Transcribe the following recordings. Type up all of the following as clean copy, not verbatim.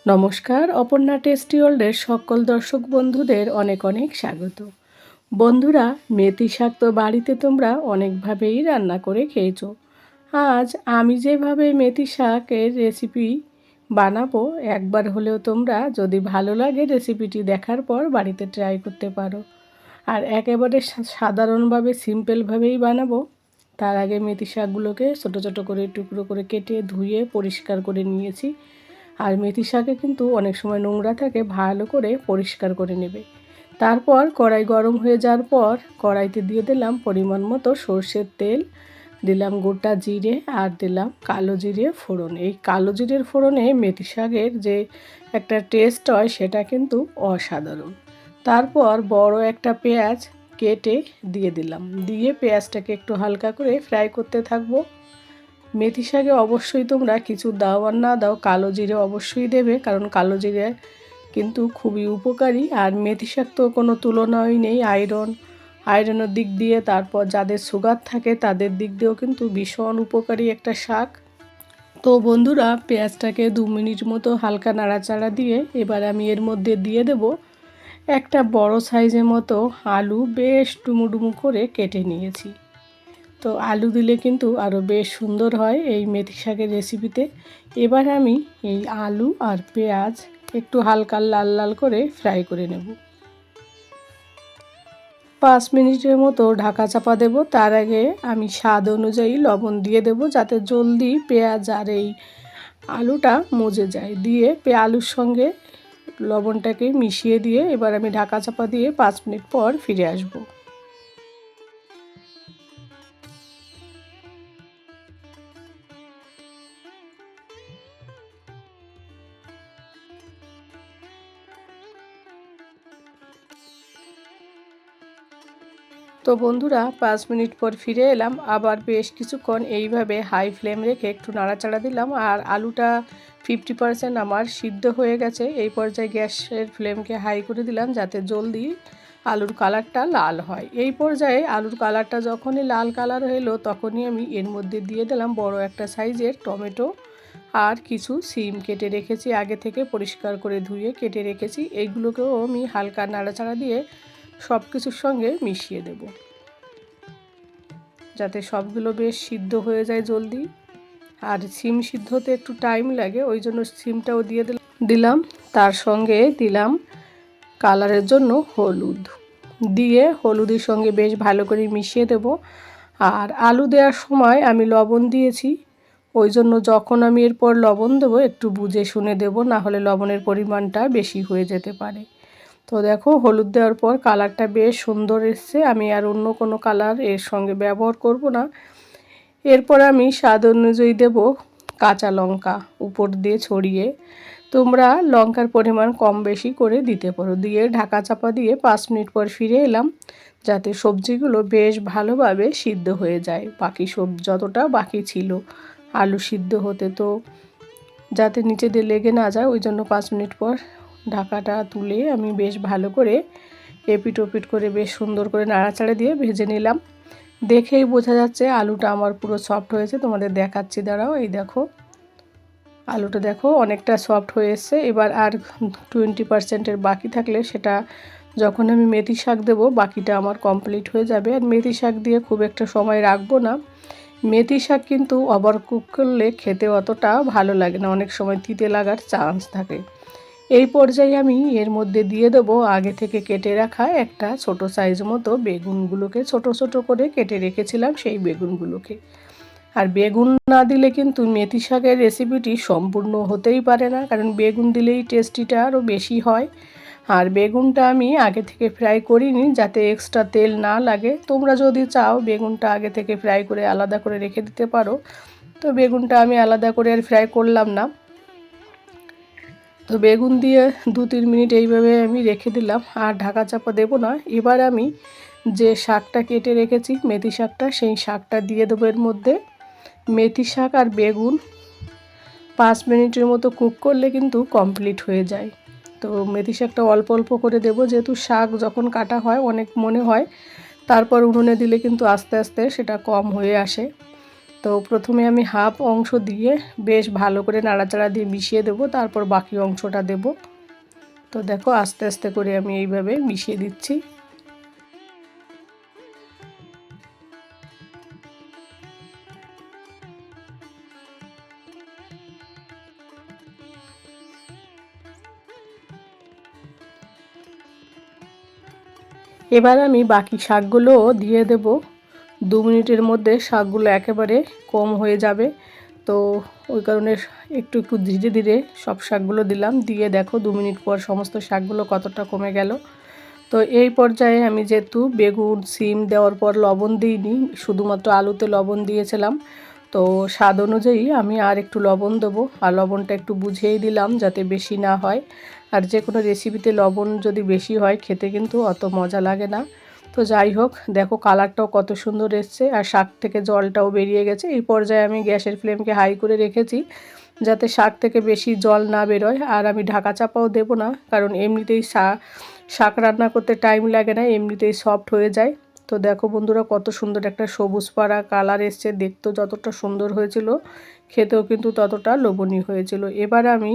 নমস্কার, অপর্ণা টেস্টি ওয়ার্ল্ডের সকল দর্শক বন্ধুদের অনেক অনেক স্বাগত। বন্ধুরা, মেথি শাক তো বাড়িতে তোমরা অনেকভাবেই রান্না করে খেয়েছো। আজ আমি যেভাবে মেথি শাকের রেসিপি বানাবো, একবার হলেও তোমরা যদি ভালো লাগে রেসিপিটি দেখার পর বাড়িতে ট্রাই করতে পারো। আর একেবারে সাধারণভাবে সিম্পলভাবেই বানাবো। তার আগে মেথি শাকগুলোকে ছোটো ছোটো করে টুকরো করে কেটে ধুয়ে পরিষ্কার করে নিয়েছি। আর মেথি শাকে কিন্তু অনেক সময় নোংরা থাকে, ভালো করে পরিষ্কার করে নেবে। তারপর কড়াই গরম হয়ে যাওয়ার পর কড়াইতে দিয়ে দিলাম পরিমাণ মতো সর্ষের তেল, দিলাম গোটা জিরে আর দিলাম কালো জিরে ফোড়ন। এই কালো জিরের ফোড়নে মেথি শাকের যে একটা টেস্ট হয় সেটা কিন্তু অসাধারণ। তারপর বড় একটা পেঁয়াজ কেটে দিয়ে দিলাম, দিয়ে পেঁয়াজটাকে একটু হালকা করে ফ্রাই করতে থাকবো। মেথি শাকে অবশ্যই তোমরা কিছু দাও আর না দাও কালো জিরে অবশ্যই দেবে, কারণ কালো জিরে কিন্তু খুবই উপকারী। আর মেথি শাক তো কোনো তুলনাই নেই আয়রনের দিক দিয়ে। তারপর যাদের সুগার থাকে তাদের দিক দিয়েও কিন্তু ভীষণ উপকারী একটা শাক। তো বন্ধুরা, পেঁয়াজটাকে 2 মিনিট মতো হালকা নাড়াচাড়া দিয়ে এবার আমি এর মধ্যে দিয়ে দেব একটা বড় সাইজের মতো আলু, বেশ ডুমু করে কেটে নিয়েছি। তো আলু দিলে কিন্তু আরও বেশ সুন্দর হয় এই মেথি শাকের রেসিপিতে। এবার আমি এই আলু আর পেঁয়াজ একটু হালকা লাল লাল করে ফ্রাই করে নেব। 5 মিনিটের মতো ঢাকা চাপা দেব। তার আগে আমি স্বাদ অনুযায়ী লবণ দিয়ে দেব, যাতে জলদি পেঁয়াজ আর এই আলুটা মজে যায়। দিয়ে আলুর সঙ্গে লবণটাকে মিশিয়ে দিয়ে এবার আমি ঢাকা চাপা দিয়ে 5 মিনিট পর ফিরে আসবো। তো বন্ধুরা, 5 মিনিট পর ফিরে এলাম। আবার বেশ কিছুক্ষণ এইভাবে হাই ফ্লেম রেখে একটু নাড়াচাড়া দিলাম। আর আলুটা 50% আমার সিদ্ধ হয়ে গেছে। এই পর্যায়ে গ্যাসের ফ্লেমকে হাই করে দিলাম, যাতে জলদি আলুর কালারটা লাল হয়। এই পর্যায়ে আলুর কালারটা যখনই লাল কালার হলো, তখনই আমি এর মধ্যে দিয়ে দিলাম বড় একটা সাইজের টমেটো আর কিছু সিম কেটে রেখেছি, আগে থেকে পরিষ্কার করে ধুয়ে কেটে রেখেছি। এইগুলোকেও আমি হালকা নাড়াচাড়া দিয়ে সব কিছুর সঙ্গে মিশিয়ে দেব, যাতে সবগুলো বেশ সিদ্ধ হয়ে যায় জলদি। আর সিম সিদ্ধ হতে একটু টাইম লাগে, ওই জন্য সিমটাও দিয়ে দিলাম। তার সঙ্গে দিলাম কালারের জন্য হলুদ, দিয়ে হলুদের সঙ্গে বেশ ভালো করে মিশিয়ে দেব। আর আলু দেওয়ার সময় আমি লবণ দিয়েছি, ওই জন্য যখন আমি এরপর লবণ দেবো একটু বুঝে শুনে দেব, না হলে লবণের পরিমাণটা বেশি হয়ে যেতে পারে। তো দেখো, হলুদ দেওয়ার পর কালারটা বেশ সুন্দর এসছে। আমি আর অন্য কোনো কালার এর সঙ্গে ব্যবহার করব না। এরপর আমি স্বাদ অনুযায়ী দেব কাঁচা লঙ্কা উপর দিয়ে ছড়িয়ে। তোমরা লঙ্কার পরিমাণ কম বেশি করে দিতে পারো। দিয়ে ঢাকা চাপা দিয়ে 5 মিনিট পর ফিরে এলাম, যাতে সবজিগুলো বেশ ভালোভাবে সিদ্ধ হয়ে যায়। বাকি যতটা বাকি ছিল আলু সিদ্ধ হতে, তো যাতে নিচে দিয়ে লেগে না যায়, ওই জন্য 5 মিনিট পর ঢাকাটা তুলে আমি বেশ ভালো করে এপিট ওপিট করে বেশ সুন্দর করে নাড়াচাড়া দিয়ে ভেজে নিলাম। দেখেই বোঝা যাচ্ছে আলুটা আমার পুরো সফট হয়েছে। তোমাদের দেখাচ্ছি, দাঁড়াও। এই দেখো, আলুটা দেখো অনেকটা সফট হয়ে এসছে। এবার আর 20%-এর বাকি থাকলে সেটা যখন আমি মেথি শাক দেবো, বাকিটা আমার কমপ্লিট হয়ে যাবে। আর মেথি শাক দিয়ে খুব একটা সময় রাখবো না। মেথি শাক কিন্তু ওভার কুক করলে খেতে অতটা ভালো লাগে না, অনেক সময় তিতে লাগার চান্স থাকে। এই পর্যায়ে আমি এর মধ্যে দিয়ে দেবো আগে থেকে কেটে রাখা একটা ছোট সাইজ মতো বেগুনগুলোকে, ছোট ছোট করে কেটে রেখেছিলাম সেই বেগুনগুলোকে। আর বেগুন না দিলে কিন্তু মেথি শাকের রেসিপিটি সম্পূর্ণ হতেই পারে না, কারণ বেগুন দিলেই টেস্টিটা আরও বেশি হয়। আর বেগুনটা আমি আগে থেকে ফ্রাই করিনি, যাতে এক্সট্রা তেল না লাগে। তোমরা যদি চাও বেগুনটা আগে থেকে ফ্রাই করে আলাদা করে রেখে দিতে পারো। তো বেগুনটা আমি আলাদা করে আর ফ্রাই করলাম না। তো বেগুন দিয়ে 2-3 মিনিট এইভাবে আমি রেখে দিলাম, আর ঢাকা চাপা দেবো না। এবার আমি যে শাকটা কেটে রেখেছি মেথি শাকটা, সেই শাকটা দিয়ে দেবো এর মধ্যে। মেথি শাক আর বেগুন 5 মিনিটের মতো কুক করলে কিন্তু কমপ্লিট হয়ে যায়। তো মেথি শাকটা অল্প অল্প করে দেবো, যেহেতু শাক যখন কাটা হয় অনেক মনে হয়, তারপর উনুনে দিলে কিন্তু আস্তে আস্তে সেটা কম হয়ে আসে। তো প্রথমে আমি হাফ অংশ দিয়ে বেশ ভালো করে নাড়াচাড়া দিয়ে মিশিয়ে দেবো, তারপর বাকি অংশটা দেব। তো দেখো আস্তে আস্তে করে আমি এইভাবে মিশিয়ে দিচ্ছি। এবার আমি বাকি শাকগুলো দিয়ে দেব। 2 মিনিটের মধ্যে শাকগুলো একেবারে কম হয়ে যাবে, তো ওই কারণে একটু একটু ধীরে ধীরে সব শাকগুলো দিলাম। দিয়ে দেখো 2 মিনিট পর সমস্ত শাকগুলো কতটা কমে গেল। তো এই পর্যায়ে আমি যেহেতু বেগুন সিম দেওয়ার পর লবণ দিইনি, শুধুমাত্র আলুতে লবণ দিয়েছিলাম, তো স্বাদ অনুযায়ী আমি আর একটু লবণ দেবো। আর লবণটা একটু বুঝেই দিলাম যাতে বেশি না হয়। আর যে কোনো রেসিপিতে লবণ যদি বেশি হয় খেতে কিন্তু অত মজা লাগে না। তো যাই হোক, দেখো কালারটাও কত সুন্দর এসছে আর শাক থেকে জলটাও বেরিয়ে গেছে। এই পর্যায়ে আমি গ্যাসের ফ্লেমকে হাই করে রেখেছি যাতে শাক থেকে বেশি জল না বেরোয়। আর আমি ঢাকা চাপাও দেবো না, কারণ এমনিতেই শাক রান্না করতে টাইম লাগে না, এমনিতেই সফট হয়ে যায়। তো দেখো বন্ধুরা কত সুন্দর একটা সবুজ পাড়া কালার এসছে, দেখতেও যতটা সুন্দর হয়েছিল খেতেও কিন্তু ততটা লোভনীয় হয়েছিল। এবার আমি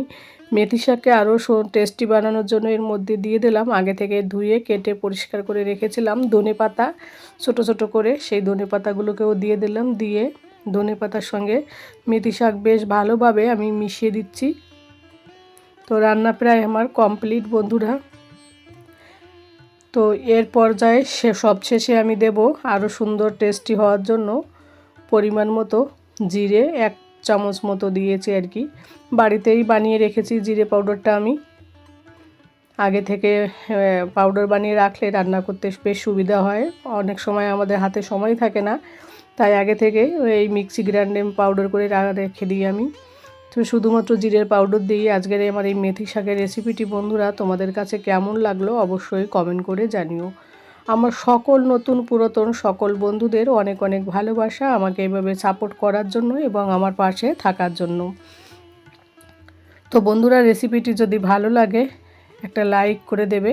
মেথি শাককে আরও টেস্টি বানানোর জন্য এর মধ্যে দিয়ে দিলাম আগে থেকে ধুয়ে কেটে পরিষ্কার করে রেখেছিলাম ধনেপাতা ছোটো ছোটো করে, সেই ধনেপাতাগুলোকেও দিয়ে দিলাম। দিয়ে ধনেপাতার সঙ্গে মেথি শাক বেশ ভালোভাবে আমি মিশিয়ে দিচ্ছি। তো রান্না প্রায় আমার কমপ্লিট বন্ধুরা। তো এর পর্যায়ে সবশেষে আমি দেব আরও সুন্দর টেস্টি হওয়ার জন্য পরিমাণ মতো জিরে, 1 চামচ মতো দিয়েছি আর কি। বাড়িতেই বানিয়ে রেখেছি জিরে পাউডারটা, আমি আগে থেকে পাউডার বানিয়ে রাখলে রান্না করতে বেশ সুবিধা হয়। অনেক সময় আমাদের হাতে সময় থাকে না, তাই আগে থেকে এই মিক্সি গ্রাইন্ডে পাউডার করে রেখে দিই আমি। তো শুধুমাত্র জিরের পাউডার দিয়ে আজকের আমার এই মেথি শাকের রেসিপিটি বন্ধুরা তোমাদের কাছে কেমন লাগলো অবশ্যই কমেন্ট করে জানিও। আমার সকল নতুন পুরাতন সকল বন্ধুদের অনেক অনেক ভালোবাসা আমাকে এভাবে সাপোর্ট করার জন্য এবং আমার পাশে থাকার জন্য। তো বন্ধুরা রেসিপিটি যদি ভালো লাগে একটা লাইক করে দেবে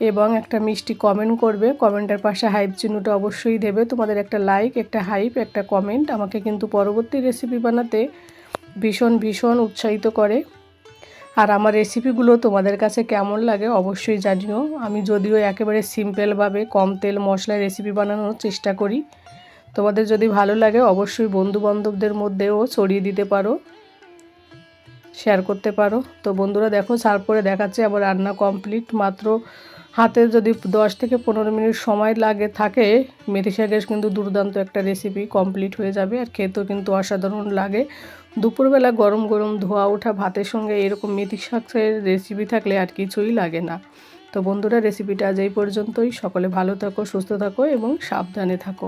এবং একটা মিষ্টি কমেন্ট করবে। কমেন্টের পাশে হাইপ চিহ্নটা অবশ্যই দেবে। তোমাদের একটা লাইক, একটা হাইপ, একটা কমেন্ট আমাকে কিন্তু পরবর্তী রেসিপি বানাতে ভীষণ ভীষণ উৎসাহিত করে। আর আমার রেসিপিগুলো তোমাদের কাছে কেমন লাগে অবশ্যই জানিও। আমি যদিও একেবারে সিম্পলভাবে কম তেল মশলায় রেসিপি বানানোর চেষ্টা করি। তোমাদের যদি ভালো লাগে অবশ্যই বন্ধুবান্ধবদের মধ্যেও ছড়িয়ে দিতে পারো, শেয়ার করতে পারো। তো বন্ধুরা দেখো তারপরে দেখাচ্ছে আমার রান্না কমপ্লিট। মাত্র হাতে যদি 10 থেকে 15 মিনিট সময় থাকে মেথি শাকের কিন্তু দুর্দান্ত একটা রেসিপি কমপ্লিট হয়ে যাবে। আর খেতেও কিন্তু অসাধারণ লাগে। দুপুরবেলা গরম গরম ধোয়া ওঠা ভাতের সঙ্গে এরকম মেথি শাকের রেসিপি থাকলে আর কিছুই লাগে না। তো বন্ধুরা রেসিপিটা আজ এই পর্যন্তই। সকলে ভালো থাকো, সুস্থ থাকো এবং সাবধানে থাকো।